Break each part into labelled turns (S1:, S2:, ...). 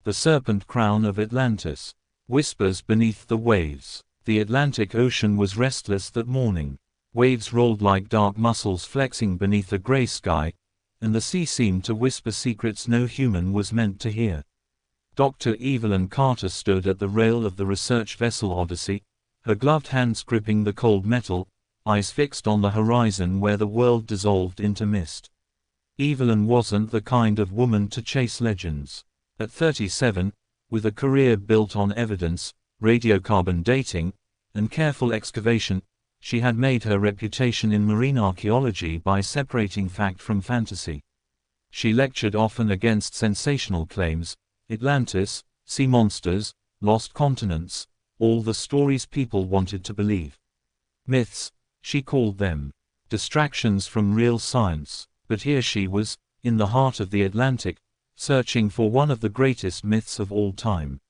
S1: The serpent crown of Atlantis. Whispers beneath the waves. The Atlantic Ocean was restless that morning. Waves rolled like dark muscles flexing beneath a gray sky, and the sea seemed to whisper secrets no human was meant to hear. Dr. Evelyn Carter stood at the rail of the research vessel Odyssey, her gloved hands gripping the cold metal, eyes fixed on the horizon where the world dissolved into mist. Evelyn wasn't the kind of woman to chase legends. At 37, with a career built on evidence, radiocarbon dating, and careful excavation, she had made her reputation in marine archaeology by separating fact from fantasy. She lectured often against sensational claims: Atlantis, sea monsters, lost continents, all the stories people wanted to believe. Myths, she called them. Distractions from real science. But here she was, in the heart of the Atlantic, searching for one of the greatest myths of all time.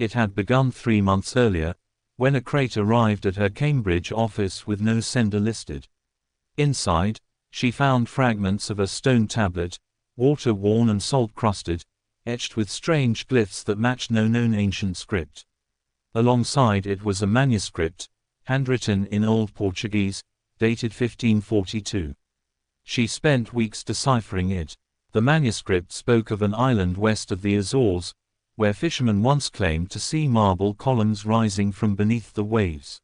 S1: It had begun 3 months earlier, when a crate arrived at her Cambridge office with no sender listed. Inside, she found fragments of a stone tablet, water-worn and salt-crusted, etched with strange glyphs that matched no known ancient script. Alongside it was a manuscript, handwritten in Old Portuguese, dated 1542. She spent weeks deciphering it. The manuscript spoke of an island west of the Azores, where fishermen once claimed to see marble columns rising from beneath the waves.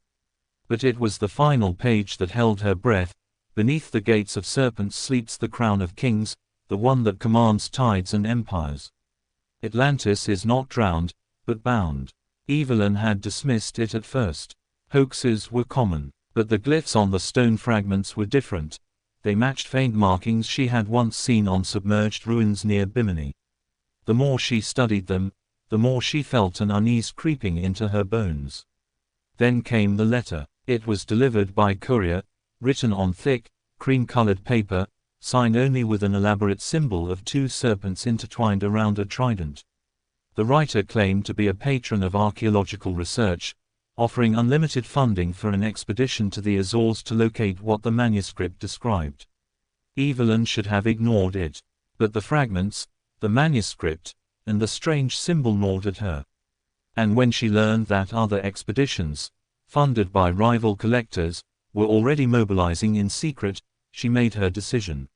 S1: But it was the final page that held her breath. Beneath the gates of serpents sleeps the crown of kings, the one that commands tides and empires. Atlantis is not drowned, but bound. Evelyn had dismissed it at first. Hoaxes were common, but the glyphs on the stone fragments were different. They matched faint markings she had once seen on submerged ruins near Bimini. The more she studied them, the more she felt an unease creeping into her bones. Then came the letter. It was delivered by courier, written on thick, cream-colored paper, signed only with an elaborate symbol of 2 serpents intertwined around a trident. The writer claimed to be a patron of archaeological research, offering unlimited funding for an expedition to the Azores to locate what the manuscript described. Evelyn should have ignored it. But the fragments, the manuscript, and the strange symbol gnawed at her. And when she learned that other expeditions, funded by rival collectors, were already mobilizing in secret, she made her decision.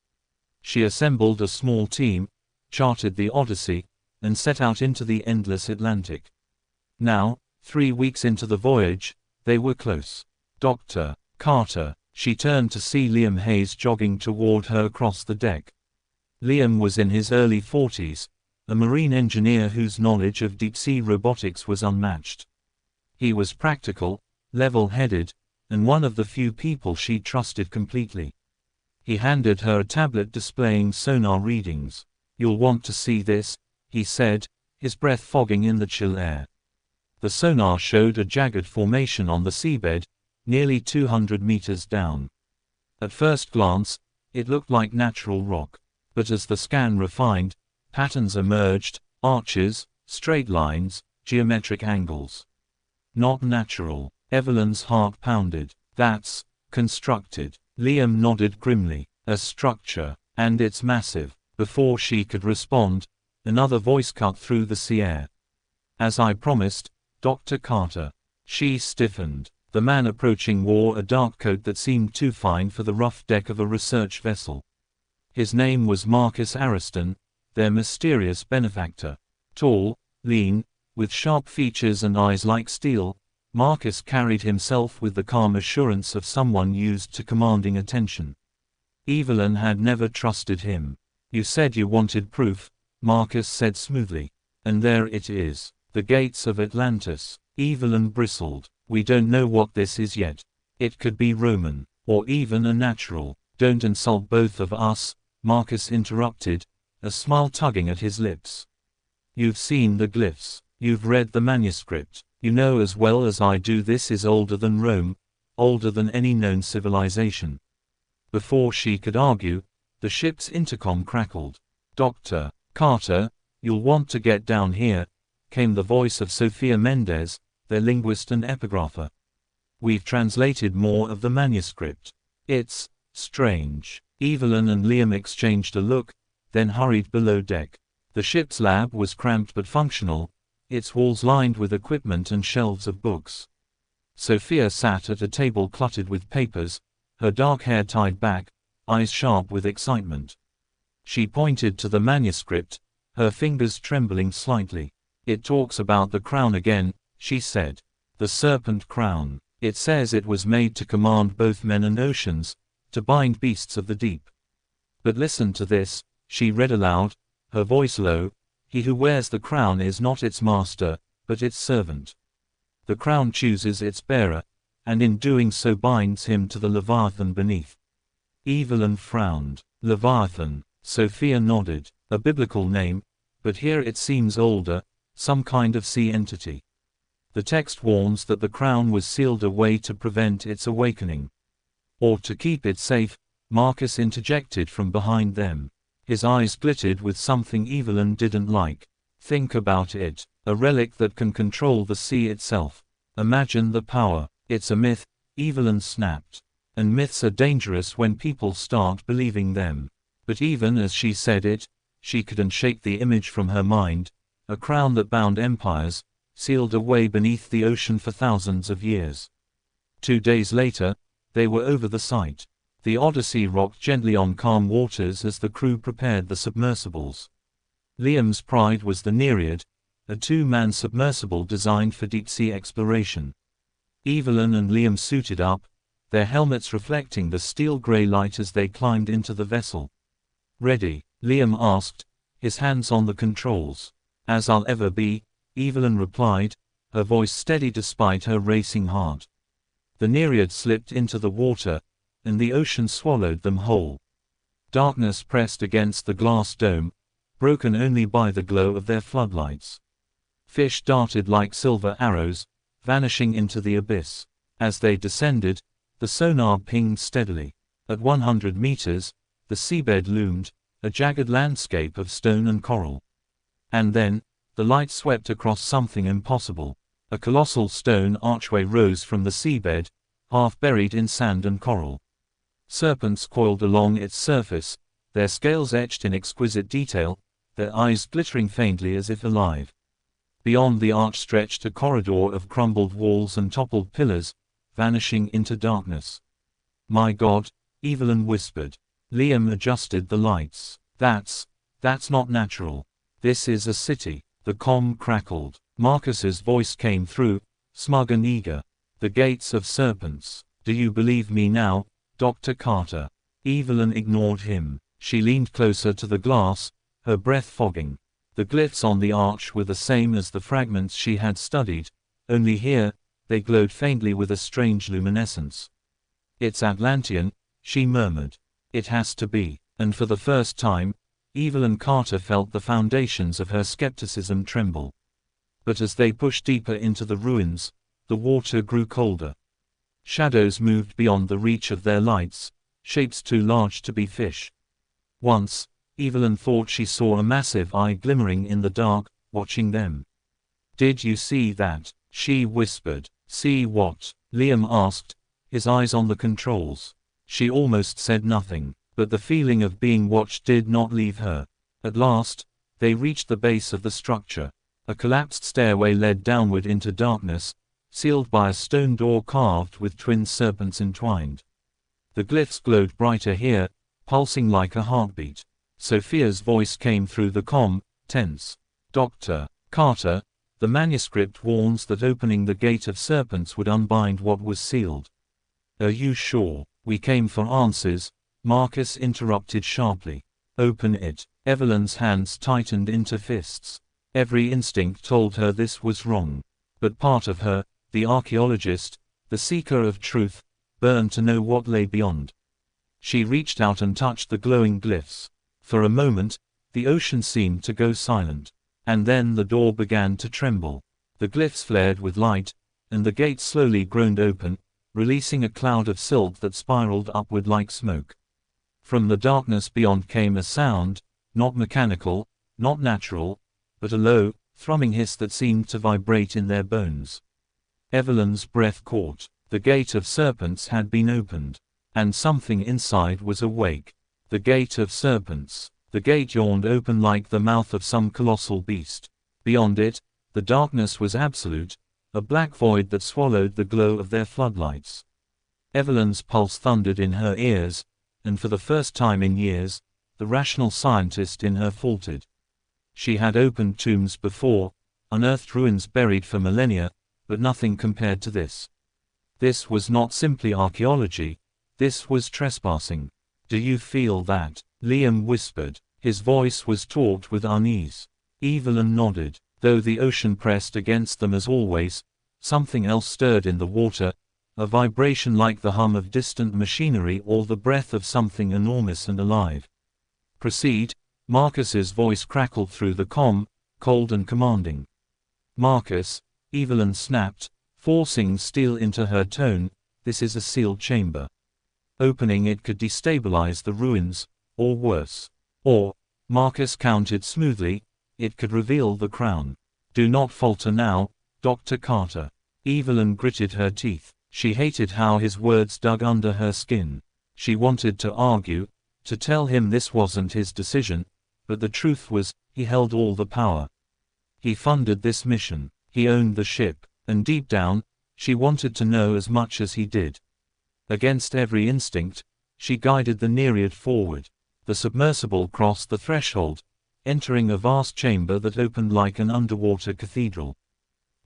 S1: She assembled a small team, charted the Odyssey, and set out into the endless Atlantic. Now, 3 weeks into the voyage, they were close. Dr. Carter. She turned to see Liam Hayes jogging toward her across the deck. Liam was in his early 40s, a marine engineer whose knowledge of deep-sea robotics was unmatched. He was practical, level-headed, and one of the few people she trusted completely. He handed her a tablet displaying sonar readings. "You'll want to see this," he said, his breath fogging in the chill air. The sonar showed a jagged formation on the seabed, nearly 200 meters down. At first glance, it looked like natural rock. But as the scan refined, patterns emerged: arches, straight lines, geometric angles. Not natural. Evelyn's heart pounded. "That's constructed." Liam nodded grimly. "A structure. And it's massive." Before she could respond, another voice cut through the sea air. "As I promised, Dr. Carter." She stiffened. The man approaching wore a dark coat that seemed too fine for the rough deck of a research vessel. His name was Marcus Ariston, their mysterious benefactor. Tall, lean, with sharp features and eyes like steel, Marcus carried himself with the calm assurance of someone used to commanding attention. Evelyn had never trusted him. "You said you wanted proof," Marcus said smoothly. "And there it is. The gates of Atlantis." Evelyn bristled. "We don't know what this is yet. It could be Roman, or even a natural." "Don't insult both of us," Marcus interrupted, a smile tugging at his lips. "You've seen the glyphs. You've read the manuscript. You know as well as I do this is older than Rome, older than any known civilization." Before she could argue, the ship's intercom crackled. "Dr. Carter, you'll want to get down here," came the voice of Sophia Mendez, their linguist and epigrapher. "We've translated more of the manuscript. It's strange." Evelyn and Liam exchanged a look, then hurried below deck. The ship's lab was cramped but functional, its walls lined with equipment and shelves of books. Sophia sat at a table cluttered with papers, her dark hair tied back, eyes sharp with excitement. She pointed to the manuscript, her fingers trembling slightly. "It talks about the crown again," she said. "The serpent crown. It says it was made to command both men and oceans, to bind beasts of the deep. But listen to this," she read aloud, her voice low, "he who wears the crown is not its master, but its servant. The crown chooses its bearer, and in doing so binds him to the Leviathan beneath." Evelyn frowned. Leviathan. Sophia nodded. A biblical name, but here it seems older, some kind of sea entity. The text warns that the crown was sealed away to prevent its awakening. Or to keep it safe, Marcus interjected from behind them. His eyes glittered with something Evelyn didn't like. "Think about it. A relic that can control the sea itself. Imagine the power." "It's a myth," Evelyn snapped. "And myths are dangerous when people start believing them." But even as she said it, she couldn't shake the image from her mind, a crown that bound empires, sealed away beneath the ocean for thousands of years. 2 days later, they were over the site. The Odyssey rocked gently on calm waters as the crew prepared the submersibles. Liam's pride was the Nereid, a 2-man submersible designed for deep-sea exploration. Evelyn and Liam suited up, their helmets reflecting the steel-gray light as they climbed into the vessel. "Ready?" Liam asked, his hands on the controls. "As I'll ever be," Evelyn replied, her voice steady despite her racing heart. The Nereid slipped into the water, and the ocean swallowed them whole. Darkness pressed against the glass dome, broken only by the glow of their floodlights. Fish darted like silver arrows, vanishing into the abyss. As they descended, the sonar pinged steadily. At 100 meters, the seabed loomed, a jagged landscape of stone and coral. And then, the light swept across something impossible. A colossal stone archway rose from the seabed, half buried in sand and coral. Serpents coiled along its surface, their scales etched in exquisite detail, their eyes glittering faintly as if alive. Beyond the arch stretched a corridor of crumbled walls and toppled pillars, vanishing into darkness. "My God," Evelyn whispered. Liam adjusted the lights. That's not natural. This is a city." The comm crackled. Marcus's voice came through, smug and eager. "The gates of serpents. Do you believe me now, Dr. Carter?" Evelyn ignored him. She leaned closer to the glass, her breath fogging. The glyphs on the arch were the same as the fragments she had studied, only here, they glowed faintly with a strange luminescence. "It's Atlantean," she murmured. "It has to be." And for the first time, Evelyn Carter felt the foundations of her skepticism tremble. But as they pushed deeper into the ruins, the water grew colder. Shadows moved beyond the reach of their lights, shapes too large to be fish. Once, Evelyn thought she saw a massive eye glimmering in the dark, watching them. "Did you see that?" she whispered. "See what?" Liam asked, his eyes on the controls. She almost said nothing, but the feeling of being watched did not leave her. At last, they reached the base of the structure. A collapsed stairway led downward into darkness, sealed by a stone door carved with twin serpents entwined. The glyphs glowed brighter here, pulsing like a heartbeat. Sophia's voice came through the comm, tense. "Dr. Carter, the manuscript warns that opening the gate of serpents would unbind what was sealed." "Are you sure?" "We came for answers," Marcus interrupted sharply. "Open it." Evelyn's hands tightened into fists. Every instinct told her this was wrong. But part of her, the archaeologist, the seeker of truth, burned to know what lay beyond. She reached out and touched the glowing glyphs. For a moment, the ocean seemed to go silent. And then the door began to tremble. The glyphs flared with light, and the gate slowly groaned open, releasing a cloud of silt that spiraled upward like smoke. From the darkness beyond came a sound, not mechanical, not natural, but a low, thrumming hiss that seemed to vibrate in their bones. Evelyn's breath caught. The gate of serpents had been opened. And something inside was awake. The gate of serpents. The gate yawned open like the mouth of some colossal beast. Beyond it, the darkness was absolute, a black void that swallowed the glow of their floodlights. Evelyn's pulse thundered in her ears, and for the first time in years, the rational scientist in her faltered. She had opened tombs before, unearthed ruins buried for millennia, but nothing compared to this. This was not simply archaeology, this was trespassing. "Do you feel that?" Liam whispered. His voice was taut with unease. Evelyn nodded. Though the ocean pressed against them as always, something else stirred in the water, a vibration like the hum of distant machinery or the breath of something enormous and alive. "Proceed," Marcus's voice crackled through the comm, cold and commanding. "Marcus," Evelyn snapped, forcing steel into her tone, "this is a sealed chamber. Opening it could destabilize the ruins, or worse. Or," Marcus countered smoothly, "it could reveal the crown. Do not falter now, Dr. Carter." Evelyn gritted her teeth. She hated how his words dug under her skin. She wanted to argue, to tell him this wasn't his decision, but the truth was, he held all the power. He funded this mission. He owned the ship, and deep down, she wanted to know as much as he did. Against every instinct, she guided the Nereid forward. The submersible crossed the threshold, entering a vast chamber that opened like an underwater cathedral.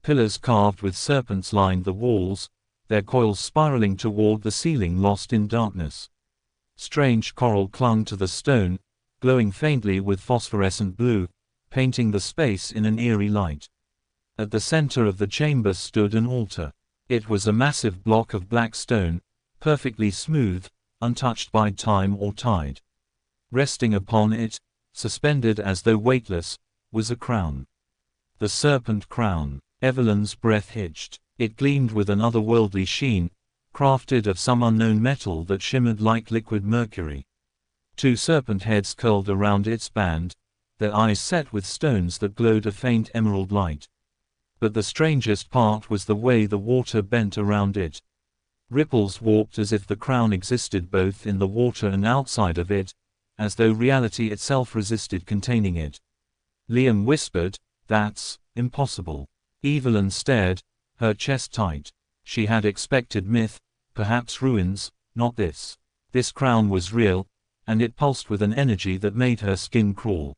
S1: Pillars carved with serpents lined the walls, their coils spiraling toward the ceiling lost in darkness. Strange coral clung to the stone, glowing faintly with phosphorescent blue, painting the space in an eerie light. At the center of the chamber stood an altar. It was a massive block of black stone, perfectly smooth, untouched by time or tide. Resting upon it, suspended as though weightless, was a crown. The serpent crown. Evelyn's breath hitched. It gleamed with an otherworldly sheen, crafted of some unknown metal that shimmered like liquid mercury. Two serpent heads curled around its band, their eyes set with stones that glowed a faint emerald light. But the strangest part was the way the water bent around it. Ripples warped as if the crown existed both in the water and outside of it, as though reality itself resisted containing it. Liam whispered, "That's impossible." Evelyn stared, her chest tight. She had expected myth, perhaps ruins, not this. This crown was real, and it pulsed with an energy that made her skin crawl.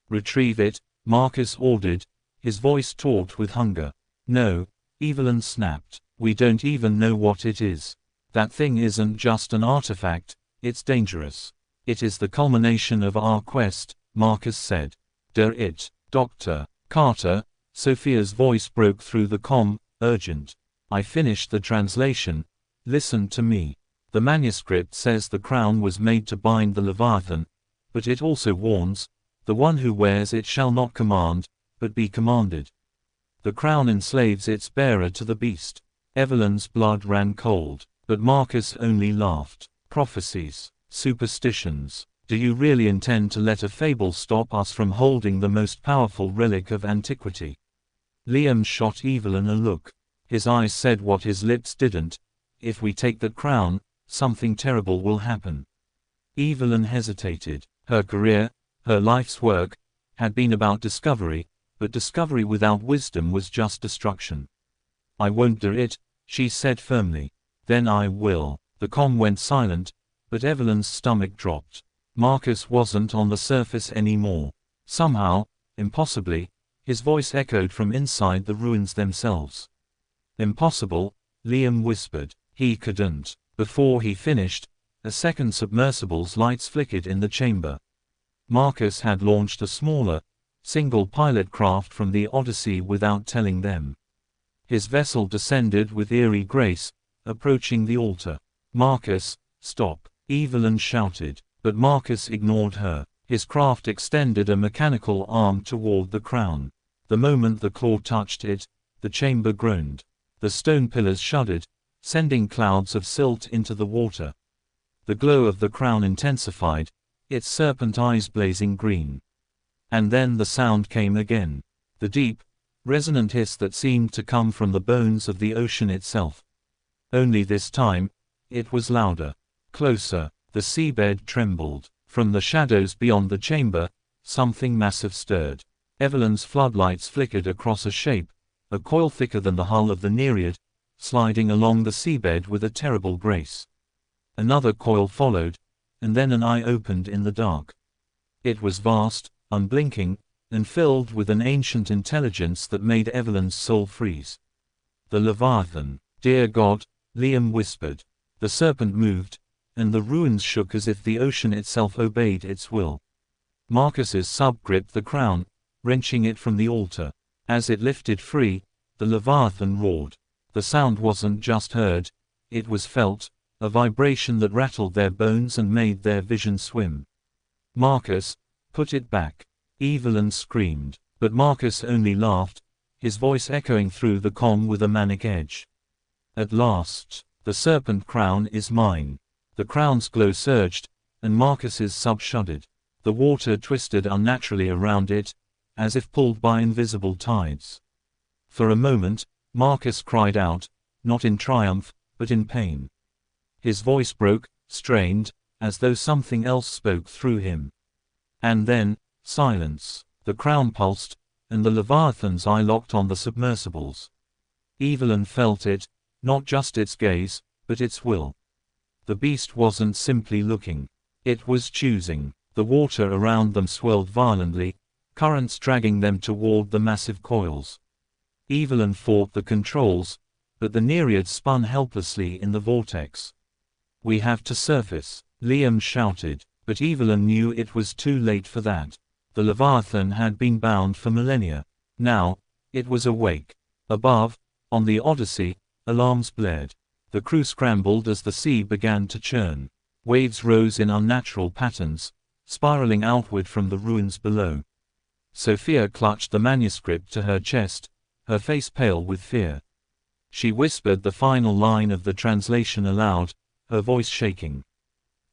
S1: "Retrieve it," Marcus ordered, his voice taut with hunger. "No," Evelyn snapped. "We don't even know what it is. That thing isn't just an artifact, it's dangerous." "It is the culmination of our quest," Marcus said. "It, Dr. Carter," Sophia's voice broke through the comm, urgent. "I finished the translation. Listen to me. The manuscript says the crown was made to bind the Leviathan, but it also warns, the one who wears it shall not command, but be commanded. The crown enslaves its bearer to the beast." Evelyn's blood ran cold, but Marcus only laughed. "Prophecies. Superstitions. Do you really intend to let a fable stop us from holding the most powerful relic of antiquity?" Liam shot Evelyn a look. His eyes said what his lips didn't. "If we take that crown, something terrible will happen." Evelyn hesitated. Her career, her life's work, had been about discovery, but discovery without wisdom was just destruction. "I won't do it," she said firmly. "Then I will." The comm went silent, but Evelyn's stomach dropped. Marcus wasn't on the surface anymore. Somehow, impossibly, his voice echoed from inside the ruins themselves. "Impossible," Liam whispered. He couldn't. Before he finished, a second submersible's lights flickered in the chamber. Marcus had launched a smaller, single-pilot craft from the Odyssey without telling them. His vessel descended with eerie grace, approaching the altar. "Marcus, stop!" Evelyn shouted, but Marcus ignored her. His craft extended a mechanical arm toward the crown. The moment the claw touched it, the chamber groaned. The stone pillars shuddered, sending clouds of silt into the water. The glow of the crown intensified, its serpent eyes blazing green. And then the sound came again. The deep, resonant hiss that seemed to come from the bones of the ocean itself. Only this time, it was louder. Closer. The seabed trembled. From the shadows beyond the chamber, something massive stirred. Evelyn's floodlights flickered across a shape, a coil thicker than the hull of the Nereid, sliding along the seabed with a terrible grace. Another coil followed, and then an eye opened in the dark. It was vast, unblinking, and filled with an ancient intelligence that made Evelyn's soul freeze. The Leviathan. "Dear God," Liam whispered. The serpent moved, and the ruins shook as if the ocean itself obeyed its will. Marcus's sub gripped the crown, wrenching it from the altar. As it lifted free, the Leviathan roared. The sound wasn't just heard, it was felt, a vibration that rattled their bones and made their vision swim. "Marcus, put it back," Evelyn screamed, but Marcus only laughed, his voice echoing through the comm with a manic edge. "At last, the serpent crown is mine." The crown's glow surged, and Marcus's sub shuddered. The water twisted unnaturally around it, as if pulled by invisible tides. For a moment, Marcus cried out, not in triumph, but in pain. His voice broke, strained, as though something else spoke through him. And then, silence. The crown pulsed, and the Leviathan's eye locked on the submersibles. Evelyn felt it, not just its gaze, but its will. The beast wasn't simply looking. It was choosing. The water around them swirled violently, currents dragging them toward the massive coils. Evelyn fought the controls, but the Nereid spun helplessly in the vortex. "We have to surface," Liam shouted, but Evelyn knew it was too late for that. The Leviathan had been bound for millennia. Now, it was awake. Above, on the Odyssey, alarms blared. The crew scrambled as the sea began to churn. Waves rose in unnatural patterns, spiraling outward from the ruins below. Sophia clutched the manuscript to her chest, her face pale with fear. She whispered the final line of the translation aloud, her voice shaking.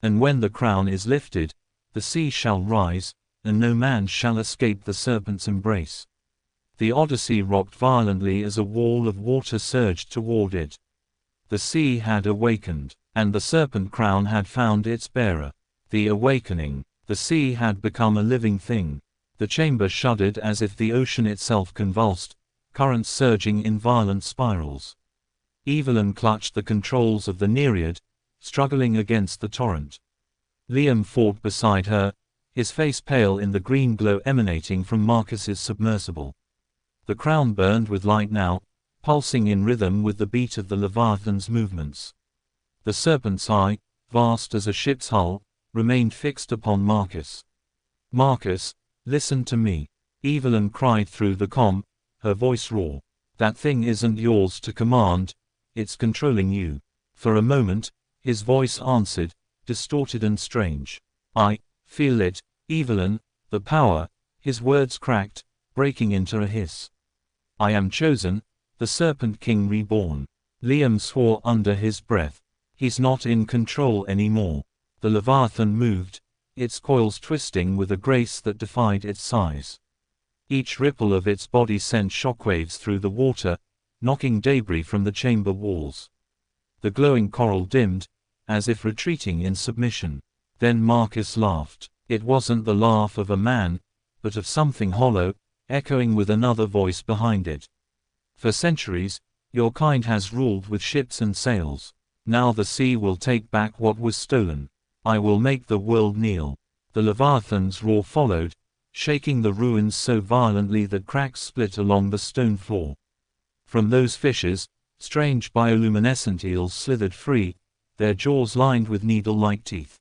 S1: "And when the crown is lifted, the sea shall rise, and no man shall escape the serpent's embrace." The Odyssey rocked violently as a wall of water surged toward it. The sea had awakened, and the serpent crown had found its bearer. The awakening. The sea had become a living thing. The chamber shuddered as if the ocean itself convulsed, currents surging in violent spirals. Evelyn clutched the controls of the Nereid, struggling against the torrent. Liam fought beside her, his face pale in the green glow emanating from Marcus's submersible. The crown burned with light now, pulsing in rhythm with the beat of the Leviathan's movements. The serpent's eye, vast as a ship's hull, remained fixed upon Marcus. "Marcus, listen to me," Evelyn cried through the comm, her voice raw. "That thing isn't yours to command, it's controlling you." For a moment, his voice answered, distorted and strange. "I feel it, Evelyn, the power." His words cracked, breaking into a hiss. "I am chosen, the Serpent King reborn." Liam swore under his breath. "He's not in control anymore." The Leviathan moved, its coils twisting with a grace that defied its size. Each ripple of its body sent shockwaves through the water, knocking debris from the chamber walls. The glowing coral dimmed, as if retreating in submission. Then Marcus laughed. It wasn't the laugh of a man, but of something hollow, echoing with another voice behind it. "For centuries, your kind has ruled with ships and sails. Now the sea will take back what was stolen. I will make the world kneel." The Leviathan's roar followed, shaking the ruins so violently that cracks split along the stone floor. From those fissures, strange bioluminescent eels slithered free, their jaws lined with needle-like teeth.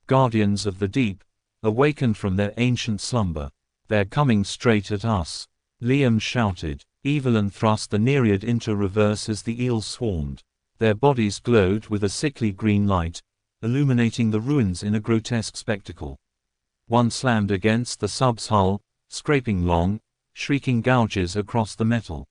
S1: Guardians of the deep, awakened from their ancient slumber. "They're coming straight at us," Liam shouted. Evelyn thrust the Nereid into reverse as the eels swarmed. Their bodies glowed with a sickly green light, illuminating the ruins in a grotesque spectacle. One slammed against the sub's hull, scraping long, shrieking gouges across the metal.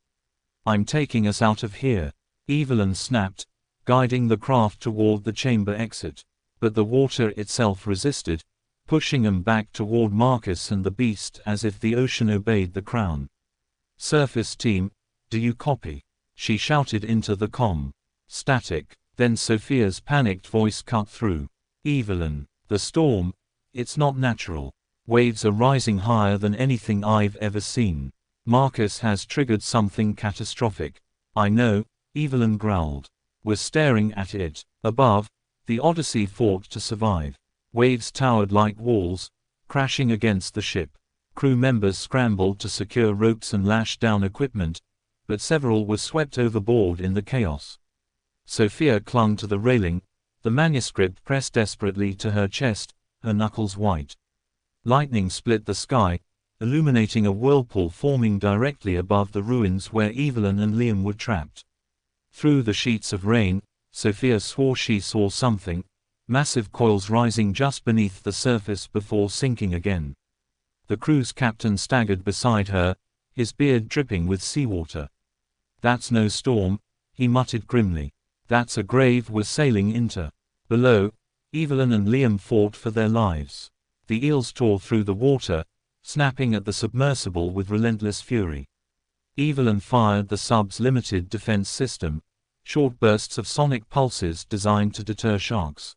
S1: "I'm taking us out of here," Evelyn snapped, guiding the craft toward the chamber exit. But the water itself resisted, pushing them back toward Marcus and the beast as if the ocean obeyed the crown. "Surface team, do you copy?" she shouted into the comm. Static. Then Sophia's panicked voice cut through. "Evelyn, the storm, It's not natural. Waves are rising higher than anything I've ever seen. Marcus has triggered something catastrophic. I know, Evelyn growled. We're staring at it. Above, the Odyssey fought to survive. Waves towered like walls, crashing against the ship. Crew members scrambled to secure ropes and lash down equipment, but several were swept overboard in the chaos. Sophia clung to the railing, the manuscript pressed desperately to her chest, her knuckles white. Lightning split the sky, illuminating a whirlpool forming directly above the ruins where Evelyn and Liam were trapped. Through the sheets of rain, Sophia swore she saw something, massive coils rising just beneath the surface before sinking again. The crew's captain staggered beside her, his beard dripping with seawater. "That's no storm," he muttered grimly. "That's a grave we're sailing into." Below, Evelyn and Liam fought for their lives. The eels tore through the water, snapping at the submersible with relentless fury. Evelyn fired the sub's limited defense system, short bursts of sonic pulses designed to deter sharks.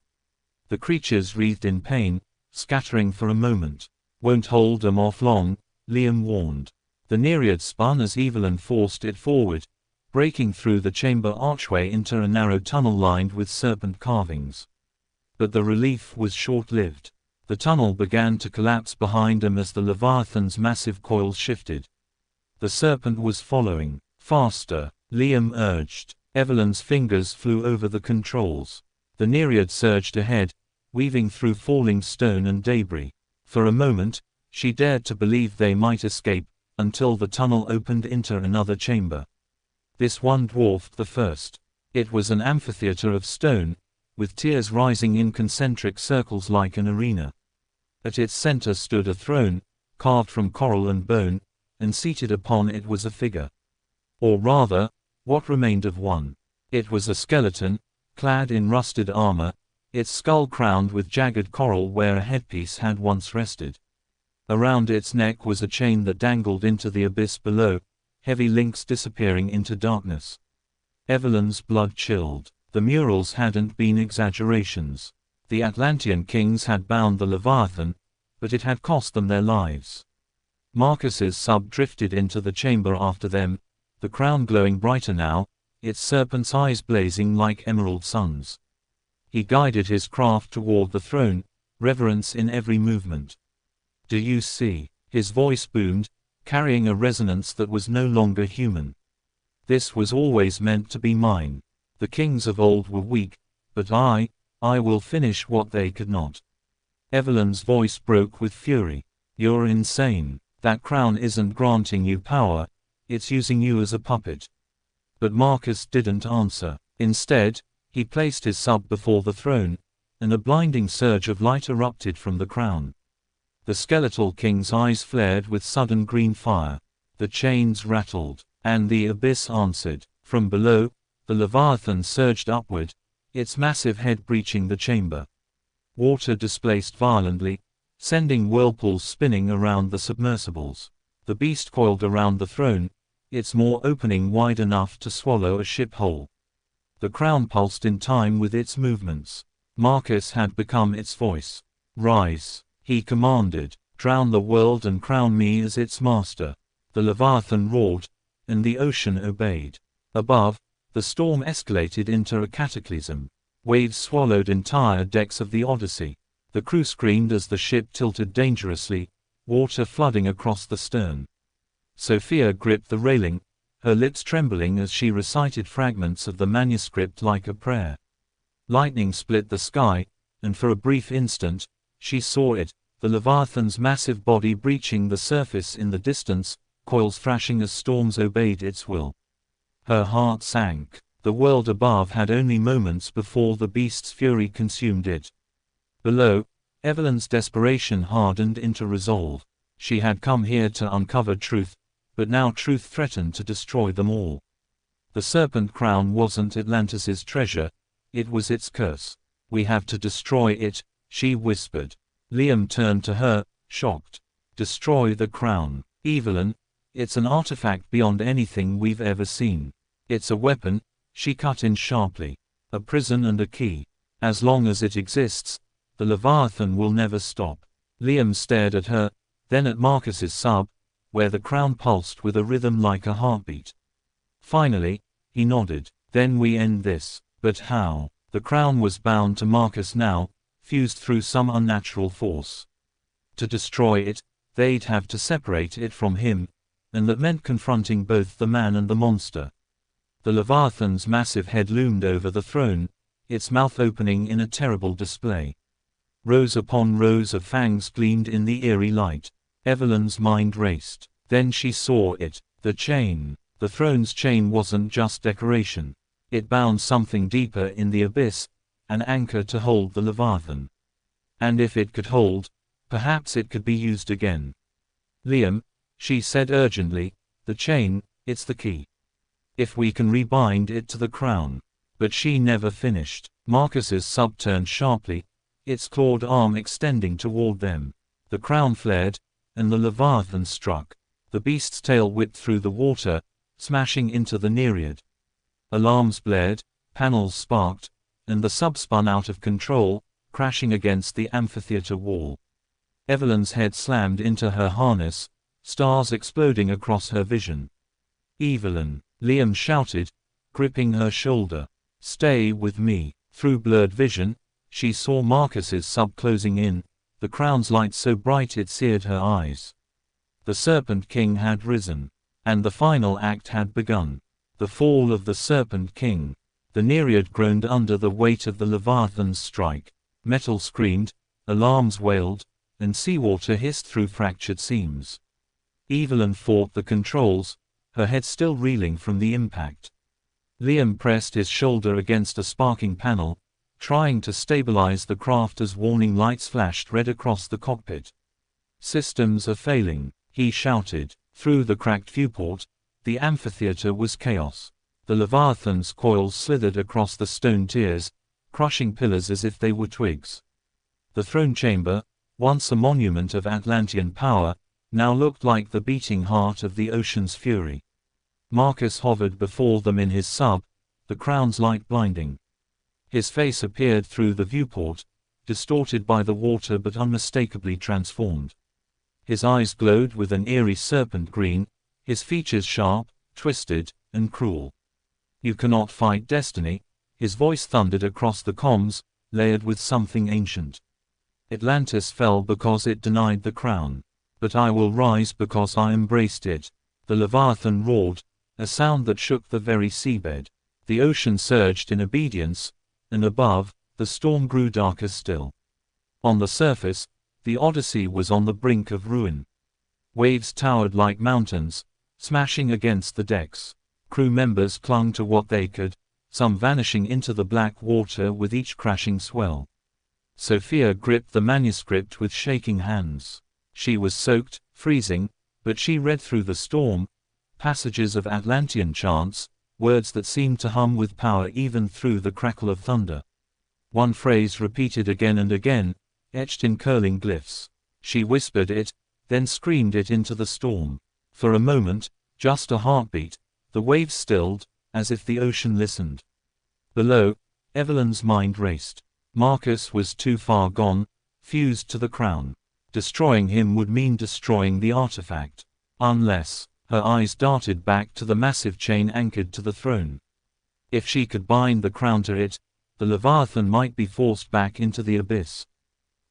S1: The creatures writhed in pain, scattering for a moment. "Won't hold 'em off long," Liam warned. The Nereid spun as Evelyn forced it forward, breaking through the chamber archway into a narrow tunnel lined with serpent carvings. But the relief was short-lived. The tunnel began to collapse behind them as the Leviathan's massive coils shifted. The serpent was following. "Faster," Liam urged. Evelyn's fingers flew over the controls. The Nereid surged ahead, weaving through falling stone and debris. For a moment, she dared to believe they might escape, until the tunnel opened into another chamber. This one dwarfed the first. It was an amphitheater of stone, with tiers rising in concentric circles like an arena. At its center stood a throne, carved from coral and bone, and seated upon it was a figure. Or rather, what remained of one. It was a skeleton, clad in rusted armor, its skull crowned with jagged coral where a headpiece had once rested. Around its neck was a chain that dangled into the abyss below, heavy links disappearing into darkness. Evelyn's blood chilled. The murals hadn't been exaggerations. The Atlantean kings had bound the Leviathan, but it had cost them their lives. Marcus's sub drifted into the chamber after them, the crown glowing brighter now, its serpent's eyes blazing like emerald suns. He guided his craft toward the throne, reverence in every movement. "Do you see?" His voice boomed, carrying a resonance that was no longer human. "This was always meant to be mine. The kings of old were weak, but I will finish what they could not." Evelyn's voice broke with fury. "You're insane. That crown isn't granting you power, it's using you as a puppet." But Marcus didn't answer. Instead, he placed his sub before the throne, and a blinding surge of light erupted from the crown. The skeletal king's eyes flared with sudden green fire. The chains rattled, and the abyss answered. From below, the Leviathan surged upward, its massive head breaching the chamber. Water displaced violently, sending whirlpools spinning around the submersibles. The beast coiled around the throne, its maw opening wide enough to swallow a ship whole. The crown pulsed in time with its movements. Marcus had become its voice. "Rise," he commanded. "Drown the world and crown me as its master." The Leviathan roared, and the ocean obeyed. Above, the storm escalated into a cataclysm. Waves swallowed entire decks of the Odyssey. The crew screamed as the ship tilted dangerously, water flooding across the stern. Sophia gripped the railing, her lips trembling as she recited fragments of the manuscript like a prayer. Lightning split the sky, and for a brief instant, she saw it, the Leviathan's massive body breaching the surface in the distance, coils thrashing as storms obeyed its will. Her heart sank. The world above had only moments before the beast's fury consumed it. Below, Evelyn's desperation hardened into resolve. She had come here to uncover truth, but now truth threatened to destroy them all. The serpent crown wasn't Atlantis's treasure, it was its curse. "We have to destroy it," she whispered. Liam turned to her, shocked. "Destroy the crown, Evelyn? It's an artifact beyond anything we've ever seen. It's a weapon," she cut in sharply. "A prison and a key. As long as it exists, the Leviathan will never stop." Liam stared at her, then at Marcus's sub, where the crown pulsed with a rhythm like a heartbeat. Finally, he nodded. Then we end this. But how? The crown was bound to Marcus now, fused through some unnatural force. To destroy it, they'd have to separate it from him, and that meant confronting both the man and the monster. The Leviathan's massive head loomed over the throne, its mouth opening in a terrible display. Rows upon rows of fangs gleamed in the eerie light. Evelyn's mind raced. Then she saw it, the chain. The throne's chain wasn't just decoration. It bound something deeper in the abyss, an anchor to hold the Leviathan. And if it could hold, perhaps it could be used again. Liam, she said urgently, the chain, it's the key. If we can rebind it to the crown. But she never finished. Marcus's sub turned sharply, its clawed arm extending toward them. The crown flared, and the Leviathan struck. The beast's tail whipped through the water, smashing into the Nereid. Alarms blared, panels sparked, and the sub spun out of control, crashing against the amphitheater wall. Evelyn's head slammed into her harness, stars exploding across her vision. Evelyn, Liam shouted, gripping her shoulder. Stay with me. Through blurred vision, she saw Marcus's sub closing in, the crown's light so bright it seared her eyes. The Serpent King had risen, and the final act had begun. The fall of the Serpent King. The Nereid groaned under the weight of the Leviathan's strike. Metal screamed, alarms wailed, and seawater hissed through fractured seams. Evelyn fought the controls, her head still reeling from the impact. Liam pressed his shoulder against a sparking panel, trying to stabilize the craft as warning lights flashed red across the cockpit. Systems are failing, he shouted. Through the cracked viewport, the amphitheater was chaos. The Leviathan's coils slithered across the stone tiers, crushing pillars as if they were twigs. The throne chamber, once a monument of Atlantean power, now looked like the beating heart of the ocean's fury. Marcus hovered before them in his sub, the crown's light blinding. His face appeared through the viewport, distorted by the water but unmistakably transformed. His eyes glowed with an eerie serpent green, his features sharp, twisted, and cruel. You cannot fight destiny, his voice thundered across the comms, layered with something ancient. Atlantis fell because it denied the crown. But I will rise because I embraced it. The Leviathan roared, a sound that shook the very seabed. The ocean surged in obedience, and above, the storm grew darker still. On the surface, the Odyssey was on the brink of ruin. Waves towered like mountains, smashing against the decks. Crew members clung to what they could, some vanishing into the black water with each crashing swell. Sophia gripped the manuscript with shaking hands. She was soaked, freezing, but she read through the storm, passages of Atlantean chants, words that seemed to hum with power even through the crackle of thunder. One phrase repeated again and again, etched in curling glyphs. She whispered it, then screamed it into the storm. For a moment, just a heartbeat, the waves stilled, as if the ocean listened. Below, Evelyn's mind raced. Marcus was too far gone, fused to the crown. Destroying him would mean destroying the artifact. Unless, her eyes darted back to the massive chain anchored to the throne. If she could bind the crown to it, the Leviathan might be forced back into the abyss.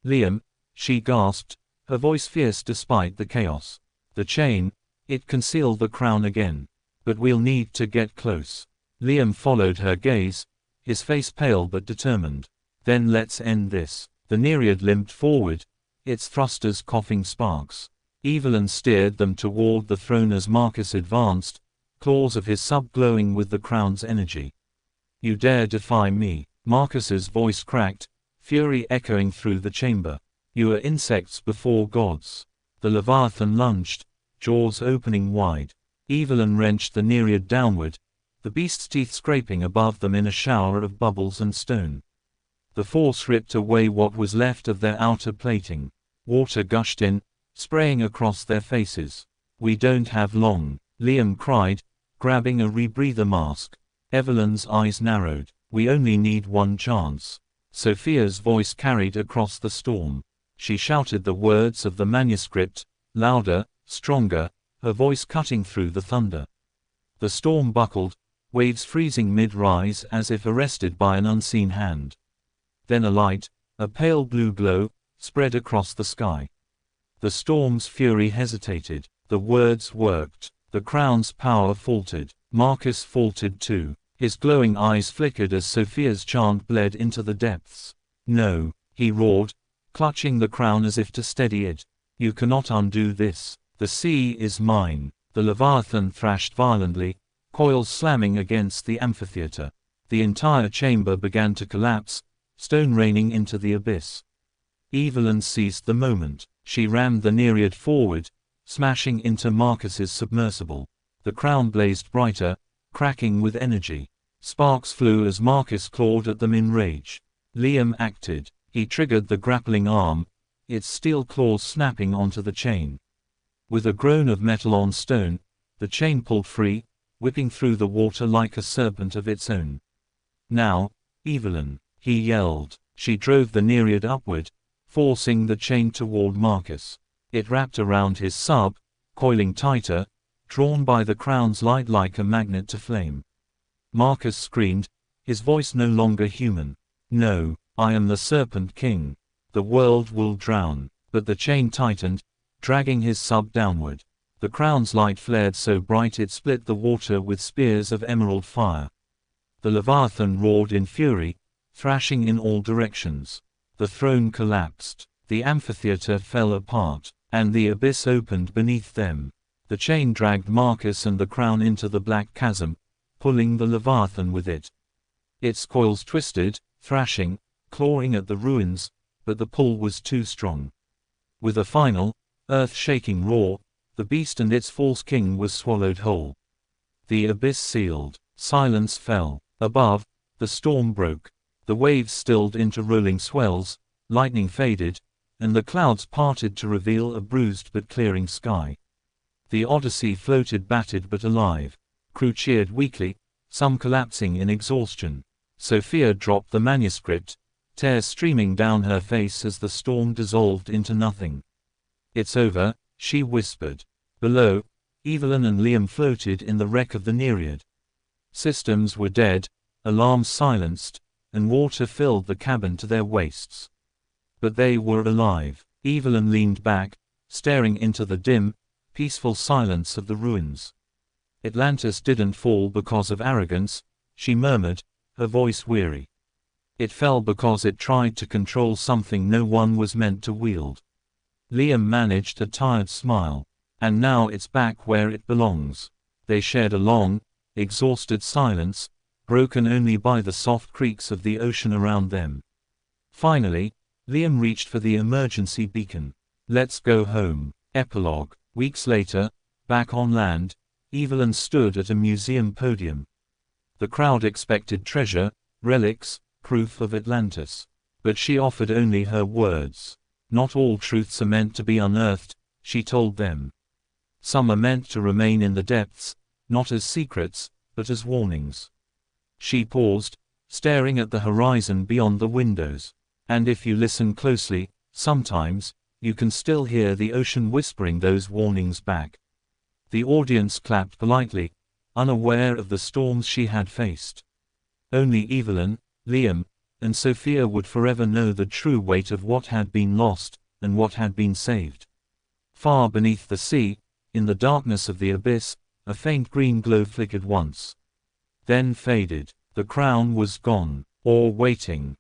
S1: Liam, she gasped, her voice fierce despite the chaos. The chain, it concealed the crown again. But we'll need to get close. Liam followed her gaze, his face pale but determined. Then let's end this. The Nereid limped forward, its thrusters coughing sparks. Evelyn steered them toward the throne as Marcus advanced, claws of his sub glowing with the crown's energy. You dare defy me? Marcus's voice cracked, fury echoing through the chamber. You are insects before gods. The Leviathan lunged, jaws opening wide. Evelyn wrenched the Nereid downward, the beast's teeth scraping above them in a shower of bubbles and stone. The force ripped away what was left of their outer plating. Water gushed in, spraying across their faces. We don't have long, Liam cried, grabbing a rebreather mask. Evelyn's eyes narrowed. We only need one chance. Sophia's voice carried across the storm. She shouted the words of the manuscript, louder, stronger, her voice cutting through the thunder. The storm buckled, waves freezing mid-rise as if arrested by an unseen hand. Then a light, a pale blue glow, spread across the sky. The storm's fury hesitated. The words worked. The crown's power faltered. Marcus faltered too. His glowing eyes flickered as Sophia's chant bled into the depths. "No," he roared, clutching the crown as if to steady it. "You cannot undo this. The sea is mine." The Leviathan thrashed violently, coils slamming against the amphitheater. The entire chamber began to collapse, stone raining into the abyss. Evelyn seized the moment. She rammed the Nereid forward, smashing into Marcus's submersible. The crown blazed brighter, cracking with energy. Sparks flew as Marcus clawed at them in rage. Liam acted. He triggered the grappling arm, its steel claws snapping onto the chain. With a groan of metal on stone, the chain pulled free, whipping through the water like a serpent of its own. "Now, Evelyn," he yelled. She drove the Nereid upward, forcing the chain toward Marcus. It wrapped around his sub, coiling tighter, drawn by the crown's light like a magnet to flame. Marcus screamed, his voice no longer human. "No, I am the Serpent King. The world will drown." But the chain tightened, dragging his sub downward. The crown's light flared so bright it split the water with spears of emerald fire. The Leviathan roared in fury, thrashing in all directions. The throne collapsed. The amphitheater fell apart, and the abyss opened beneath them. The chain dragged Marcus and the crown into the black chasm, pulling the Leviathan with it. Its coils twisted, thrashing, clawing at the ruins, but the pull was too strong. With a final, earth-shaking roar, the beast and its false king was swallowed whole. The abyss sealed. Silence fell. Above, the storm broke. The waves stilled into rolling swells, lightning faded, and the clouds parted to reveal a bruised but clearing sky. The Odyssey floated battered but alive. Crew cheered weakly, some collapsing in exhaustion. Sophia dropped the manuscript, tears streaming down her face as the storm dissolved into nothing. "It's over," she whispered. Below, Evelyn and Liam floated in the wreck of the Nereid. Systems were dead, alarms silenced, and water filled the cabin to their waists. But they were alive. Evelyn leaned back, staring into the dim, peaceful silence of the ruins. "Atlantis didn't fall because of arrogance," she murmured, her voice weary. "It fell because it tried to control something no one was meant to wield." Liam managed a tired smile. "And now it's back where it belongs." They shared a long, exhausted silence, broken only by the soft creaks of the ocean around them. Finally, Liam reached for the emergency beacon. "Let's go home." Epilogue. Weeks later, back on land, Evelyn stood at a museum podium. The crowd expected treasure, relics, proof of Atlantis. But she offered only her words. "Not all truths are meant to be unearthed," she told them. "Some are meant to remain in the depths, not as secrets, but as warnings." She paused, staring at the horizon beyond the windows. "And if you listen closely, sometimes, you can still hear the ocean whispering those warnings back." The audience clapped politely, unaware of the storms she had faced. Only Evelyn, Liam, and Sophia would forever know the true weight of what had been lost, and what had been saved. Far beneath the sea, in the darkness of the abyss, a faint green glow flickered once. Then faded. The crown was gone, or waiting.